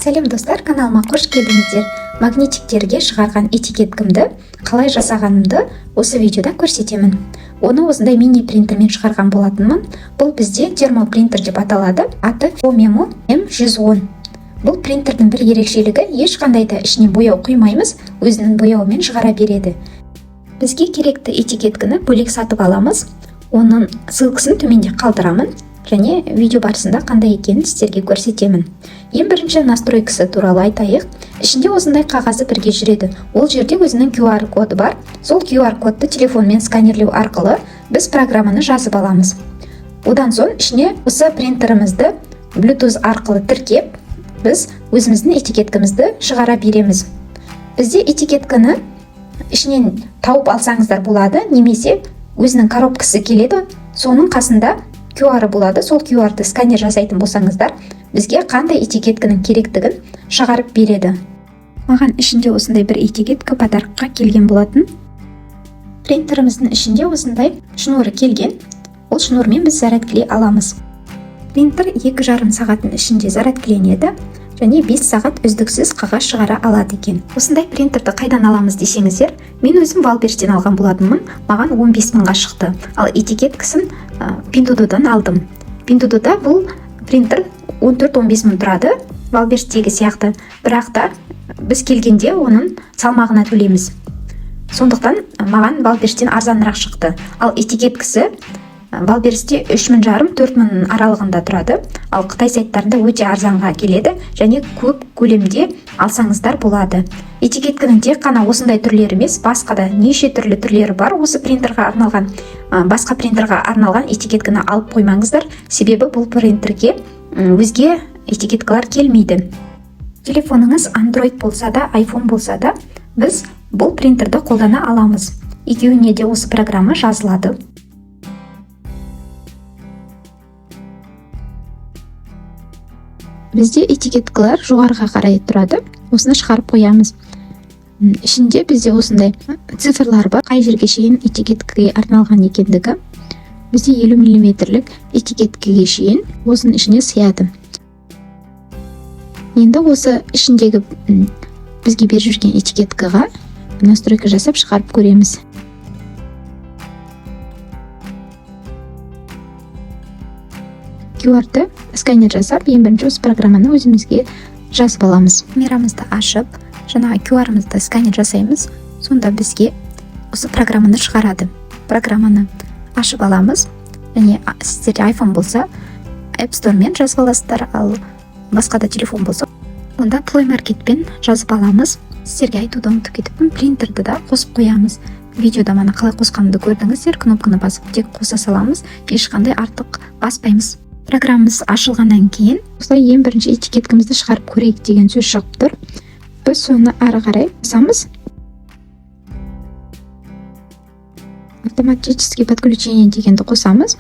Сәлем достар, каналыма қош келдіңіздер. Магнитиктерге шығарған этикеткімді қалай жасағанымды осы видеода көрсетемін. Оны осындай мини принтермен шығарған болатынмын. Бұл бізде термопринтер деп аталады. Аты Omemo M110. Бұл принтердің бір ерекшелігі, ешқандай да ішіне бояу құймаймыз, өзінің бояуымен шығара береді. Бізге керекті этикеткіні бөлек сатып аламыз. Оның ссылкасын төменде қалдырамын. Және видео барысында қандай екенін сіздерге көрсетемін. Ең бірінші настройкасы туралы айтайық. Ішінде осындай қағазы бірге жүреді. Ол жерде өзінің QR коды бар. Сол QR кодты телефонмен сканерлеу арқылы біз программаны жазып аламыз. Одан соң ішіне осы принтерімізді Bluetooth арқылы тіркеп, біз өзіміздің этикеткімізді шығара береміз. Бізде этикетканы ішінен тауып алсаңыздар болады, немесе өзінің коробкасы келеді, соның қасында QR болады. Сол QR-ды сканер жасайтын болсаңыздар, бізге қандай этикеткінің керектігін шығарып береді. Маған ішінде осындай бір этикетка подарыққа келген болатын. Принтеріміздің ішінде осындай шнуры келген. Ол шнурмен біз зарядкілей аламыз. Принтер 2,5 сағаттың ішінде зарядкіленеді, және 5 сағат үздіксіз қағаз шығара алады екен. Осындай принтерді қайдан аламыз десеңіздер, мен өзім Валберштен алған болатынмын. Маған 15 мыңға шықты. Ал этикеткасын Pinduoduo'дан алдым. Pinduoduo'да бұл принтер 14-15 мың тұрады, Валберштегі сияқты. Бірақ та біз келгенде оның салмағына төлейміз. Сондықтан маған Валберштен арзанырақ шықты. Ал этикеткасы Валберште 3,5-4 мың аралығында тұрады. Ал Қытай сайттарында өте арзанға келеді, және көп көлемде алсаңыздар болады. Этикеткінің тек қана осындай түрлері емес, басқа да неше түрлі түрлері бар. Осы принтерға арналған, басқа принтерға арналған этикетканы алып қоймаңыздар, себебі бұл принтерге өзге этикеткалар келмейді. Телефоныңыз Android болса да, iPhone болса да, біз бұл принтерді қолдана аламыз. Екеуіне де осы программа жазылады. Бізде этикеткалар жоғарыға қарай тұрады. Осыны шығарып қоямыз. Ішінде бізде осындай цифрлар бар. Қай жерге шейін этикеткаге арналған екендігі. Бізде 50 мм этикеткаге шейін осының ішіне сыяды. Енді осы ішіндегі бізге беріп жүрген этикеткаға настройка жасап шығарып көреміз. QR-ды сканер жасап, ең бірінші осы программаны өзімізге жазып аламыз. Камерамызды ашып, жаңағы QR-ымызды сканер жасаймыз, сонда бізге осы программаны шығарады. Программаны ашып аламыз, және сіздерде iPhone болса, App Store-мен жазып аласыздар, ал басқа да телефон болса, онда Play Market-пен жазып аламыз. Сіздерге айтуды ұмытып кетіппін, принтерді да қосып қоямыз. Видеода мана қалай қосқанымды көрдіңіздер, кнопканы басып тек қоса саламыз, ешқандай артық баспаймыз. Программамыз ашылғаннан кейін, осылай ең бірінші этикеткімізді шығарып көрейік деген сөз шығып тұр. Біз соны ары қарай басамыз. Автоматически подключение дегенді қосамыз.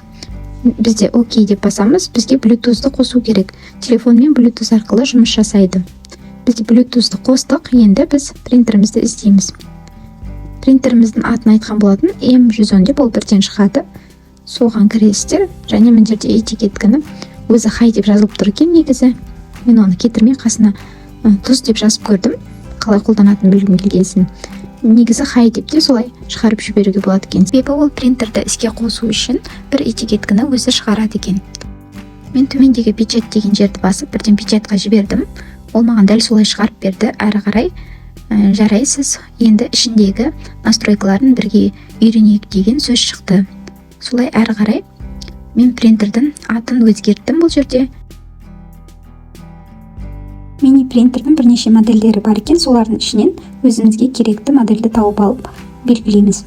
Бізде ОК деп басамыз. Бізге Bluetooth-ды қосу керек. Телефонмен Bluetooth арқылы жұмыс жасайды. Бізде Bluetooth-ды қостық, енді біз принтерімізді іздейміз. Принтеріміздің атын айтқан болатын, M110 деп ол бірден шығады. Соған кіресіздер, және мына жерде этикетканы өзі хай деп жазылып тұр екен негізі. Мен оны кетірмей қасына тұз деп жазып көрдім. Қалай қолданатын білгім келгенсін. Негізі хай деп те солай шығарып жіберуге болады екен. Себебі ол принтерді іске қосу үшін бір этикетканы өзі шығарады екен. Мен төмендегі печать деген жерді басып, бірден печатқа жібердім. Ол маған дәл солай шығарып берді. Әрі қарай жарайсыз. Енді ішіндегі настройкаларын бірге үйренейік деген сөз шықты. Солай әрі қарай мен принтердің атын өзгерттім бұл жерде. Мини принтердің бірнеше модельдері бар екен, солардың ішінен өзімізге керекті модельді тауып алып белгілейміз.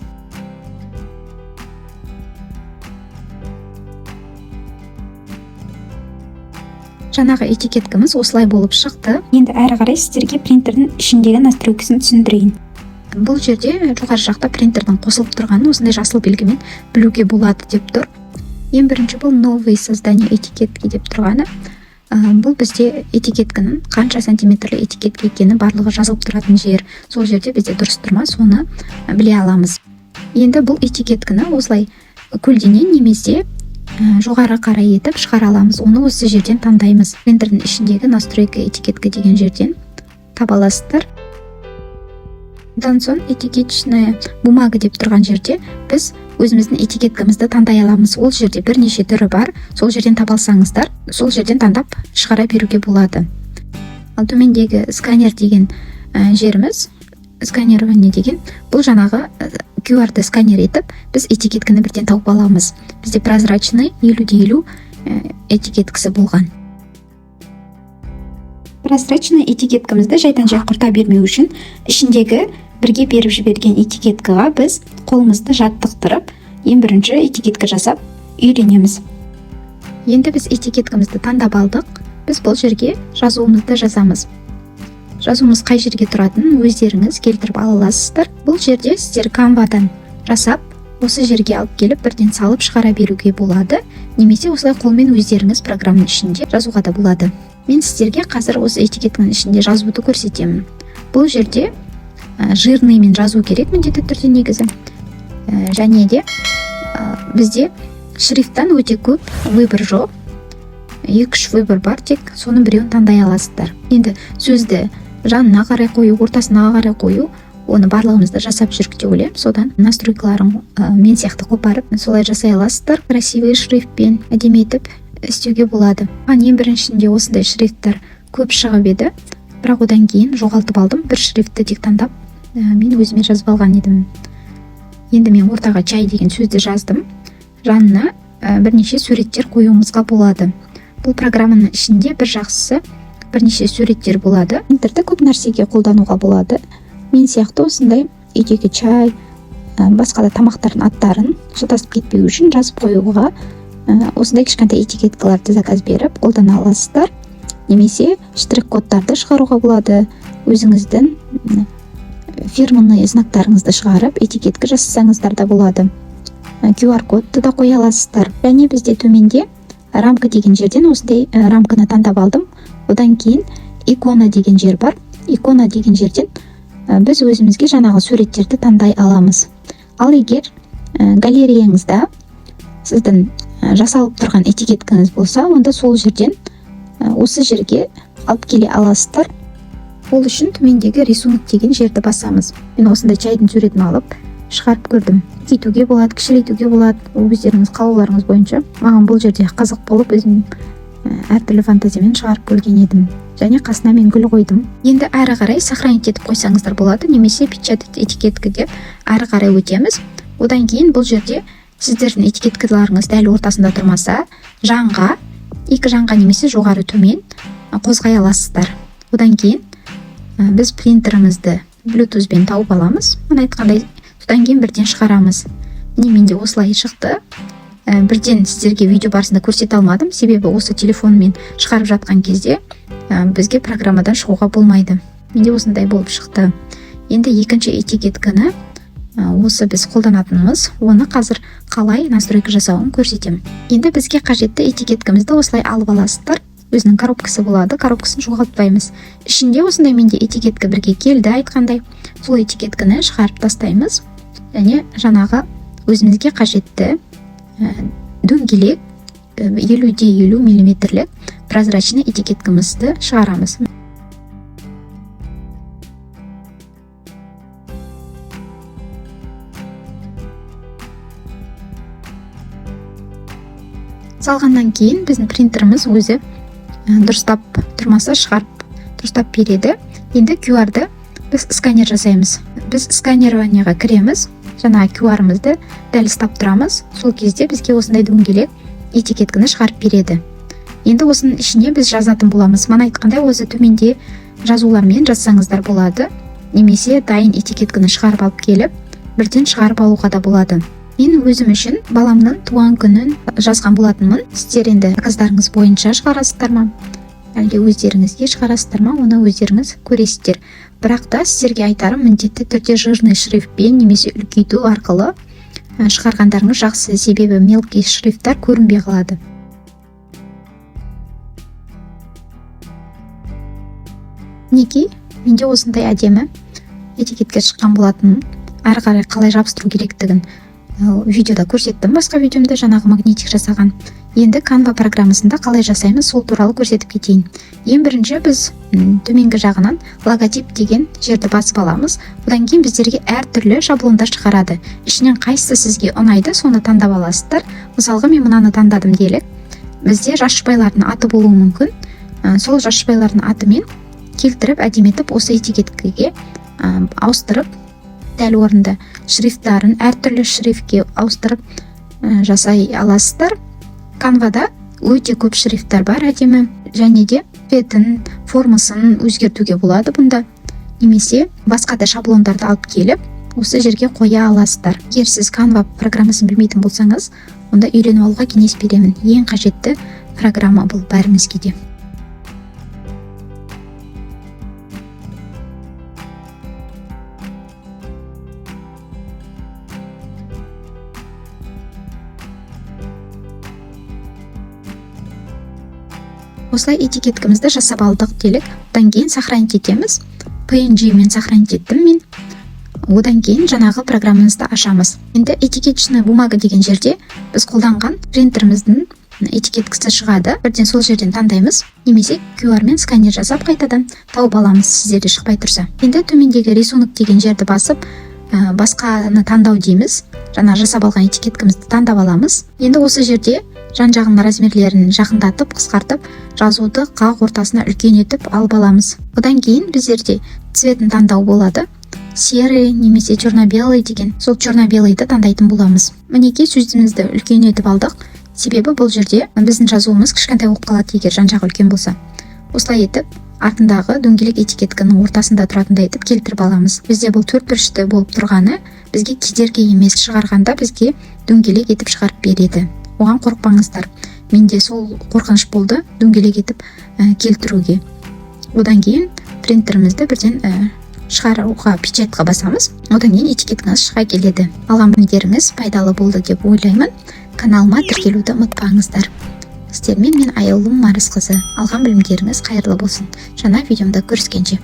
Жаңағы этикеткамыз осылай болып шықты. Енді әрі қарай сіздерге принтердің ішіндегі настройкасын түсіндірейін. Бұл жерде жоғары жақта принтердің қосылып тұрғанын осындай жасыл белгімен білуге болады деп тұр. Ең бірінші бұл новый создание этикетки деп тұрғаны. Бұл бізде этикетканың қанша сантиметрлі этикетка екені барлығы жазылып тұратын жер. Сол жерде бізде дұрыс тұрма, соны біле аламыз. Енді бұл этикетканы осылай көлденең немесе жоғары қарай етіп шығара аламыз. Оны осы жерден таңдаймыз. Принтердің ішіндегі настройка этикетка деген жерден таба аласыздар. Одан соң этикеточная бумага деп тұрған жерде біз өзіміздің этикеткамызды таңдай аламыз. Ол жерде бірнеше түрі бар. Сол жерден таба алсаңыздар, сол жерден таңдап шығара беруге болады. Ал төмендегі сканер деген жеріміз, сканирование деген, бұл жаңағы QR-ды сканер етіп, біз этикетканы бірден тауып аламыз. Бізде прозрачный 50-50 этикеткасы болған. Прозрачный этикеткамызды жайдан жай құрта бермеу үшін ішіндегі бірге беріп жіберген этикеткаға біз қолымызды жаттықтырып, ең бірінші этикетка жасап үйренеміз. Енді біз этикеткамызды таңдап алдық. Біз бұл жерге жазуымызды жазамыз. Жазуымыз қай жерге тұратынын өздеріңіз келтіріп ала аласыздар. Бұл жерде сіздер Canva-дан жасап, осы жерге алып келіп бірден салып шығара беруге болады, немесе осылай қолмен өздеріңіз программның ішінде жазуға да болады. Мен сіздерге қазір осы этикетканың ішінде жазуды көрсетемін. Бұл жерде жирныймен жазу керек міндетті түрде негізі. Және де бізде шрифттан өте көп выбор жоқ. 2-3 выбор бар, тек соның біреуін таңдай аласыздар. Енді сөзді жанына қарай қою, ортасына қарай қою, оны барлығымызды жасап жүрік деп ойлаймын. Содан настройкаларын мен сияқты қопарып, солай жасай аласыздар. Красивый шрифтпен әдемі етіп істеуге болады. Ең біріншінде осындай шрифттер көп шығып еді, бірақ одан кейін жоғалтып алдым. Бір шрифтті тек таңдап, мен өзіме жазып алған едім. Енді мен ортаға чай деген сөзді жаздым. Жанына бірнеше суреттер қоюымызға болады. Бұл программаның ішінде бір жақсысы бірнеше суреттер болады. Принтерді көп нәрсеге қолдануға болады. Мен сияқты осындай үйдегі чай, басқа да тамақтардың аттарын шатасып кетпеу үшін жазып қоюға осындай кішкентай этикеткаларды заказ беріп қолдана аласыздар. Немесе штрих-кодтарды шығаруға болады. Өзіңіздің фирменный знактарыңызды шығарып, этикетка жасасаңыздар да болады. QR-кодты да қоя аласыздар. Және бізде төменде рамка деген жерден осындай рамканы таңдап алдым. Одан кейін икона деген жер бар. Икона деген жерден біз өзімізге жаңағы суреттерді таңдай аламыз. Ал егер галереяңызда сіздің жасалып тұрған этикеткаңыз болса, онда сол жерден осы жерге алып келе аласыздар. Ол үшін төмендегі рисунок деген жерді басамыз. Мен осындай чайдың суретін алып шығарып көрдім. Кетуге болады, кішірейтуге болады, өздеріңіз қалауларыңыз бойынша. Маған бұл жерде қызық болып, өзім әртүрлі фантазиямен шығарып көрген едім. Және қасына мен гүл қойдым. Енді әрі қарай сохранить етіп қойсаңыздар болады, немесе печатать этикетка деп әрі қарай өтеміз. Одан кейін бұл жерде сіздердің этикеткаларыңыз дәл ортасында тұрмаса, жанға, екі жанға немесе жоғары төмен қозғай аласыздар. Одан кейін біз принтерімізді Bluetooth-бен тауып аламыз. Мен айтқандай, содан кейін бірден шығарамыз. Менде осылай шықты. Бірден сіздерге видео барысында көрсете алмадым, себебі осы телефонмен шығарып жатқан кезде бізге программадан шығуға болмайды. Менде осындай болып шықты. Енді екінші этикетканы осы біз қолданатынымыз, оны қазір қалай настройка жасауын көрсетемін. Енді бізге қажетті этикеткамызды осылай алып аласыздар. Өзінің коробкасы болады, коробкасын жоғалтпаймыз. Ішінде осындай менде этикетка бірге келді айтқандай. Сол этикетканы шығарып тастаймыз. Және жаңағы өзімізге қажетті дөңгелек 50-50 миллиметрлік прозрачный этикеткамызды шығарамыз. Салғаннан кейін біздің принтеріміз өзі дұрыстап тұрмаса шығарып дұрыстап береді. Енді QR-ды біз сканер жасаймыз. Біз сканированияға кіреміз. Жаңағы QR-ымызды дәл ұстап тұрамыз. Сол кезде бізге осындай дөңгелек этикетканы шығарып береді. Енді осының ішіне біз жазатын боламыз. Мана айтқандай, осы төменде жазулармен жазсаңыздар болады. Немесе дайын этикетканы шығарып алып келіп, бірден шығарып алуға да болады. Мен өзім үшін баламның туған күнін жазған болатынмын. Сіздер енді заказдарыңыз бойынша шығарасыздар ма? Әлде өздеріңізге шығарасыздар ма? Оны өздеріңіз көресіздер. Бірақ та сіздерге айтарым, міндетті түрде жирный шрифтпен немесе үлкейту арқылы шығарғандарыңыз жақсы, себебі мелкий шрифттар көрінбей қалады. Неге? Менде осындай әдемі этикетке шыққан болатын. Ары қарай қалай жабыстыру керектігін видеода көрсеттім басқа видеомда жаңағы магнитик жасаған. Енді Canva программасында қалай жасаймыз сол туралы көрсетіп кетейін. Ең бірінші біз төменгі жағынан логотип деген жерді басып аламыз. Одан кейін біздерге әртүрлі шаблондар шығарады. Ішінен қайсысы сізге ұнайды, соны таңдап аласыздар. Мысалға мен мынаны таңдадым делік. Бізде жас жұбайлардың аты болуы мүмкін. Сол жас жұбайлардың атымен келтіріп әдемі етіп осы этикеткеге ауыстырып, дәл орынды шрифттарын әртүрлі шрифтке ауыстырып жасай аласыздар. Canva'да өте көп шрифттар бар әдемі, және де бетін, формасын өзгертуге болады бұнда. Немесе басқа да шаблондарды алып келіп, осы жерге қоя аласыздар. Егер сіз Canva программасын білмейтін болсаңыз, онда үйреніп алуға кеңес беремін. Ең қажетті программа бұл бәрімізге де. Осылай этикеткімізді жасап алдық делік. Одан кейін сохранить етеміз. PNG мен сохранить еттім мен. Одан кейін жаңағы программамызды ашамыз. Енді этикетчная бумага деген жерде біз қолданған принтеріміздің этикеткісі шығады. Бірден сол жерден таңдаймыз. Немесе QR мен сканер жасап қайтадан тауып аламыз, сіздерде шықпай тұрса. Енді төмендегі рисунок деген жерді басып, басқаны таңдау дейміз. Жаңа жасап алған этикеткімізді таңдап аламыз. Енді осы жерде жан-жағын размерлерін жақындатып, қысқартып, жазуды қақ ортасына үлкен етіп алып аламыз. Одан кейін біздерде цветін таңдау болады. Серый немесе черно-белый деген, сол черно-белыйды таңдайтын боламыз. Мінекей сөзімізді үлкен етіп алдық. Себебі бұл жерде біздің жазуымыз кішкентай болып қалады егер жан-жағы үлкен болса. Осылай етіп, артындағы дөңгелек этикеткінің ортасында тұратындай етіп келтіріп аламыз. Бізде бұл төртбұрышты болып тұрғаны бізге кедергі емес, шығарғанда бізге дөңгелек етіп шығарып береді. Оған қорықпаңыздар. Менде сол қорқыныш болды дөңгелек етіп келтіруге. Одан кейін принтерімізді бірден шығаруға печатқа басамыз. Одан кейін этикеткаңыз шыға келеді. Алған білімдеріңіз пайдалы болды деп ойлаймын. Каналыма тіркелуді ұмытпаңыздар. Сіздермен мен Аяулым Марысқызы. Алған білімдеріңіз қайырлы болсын. Жаңа видеомда көріскенше.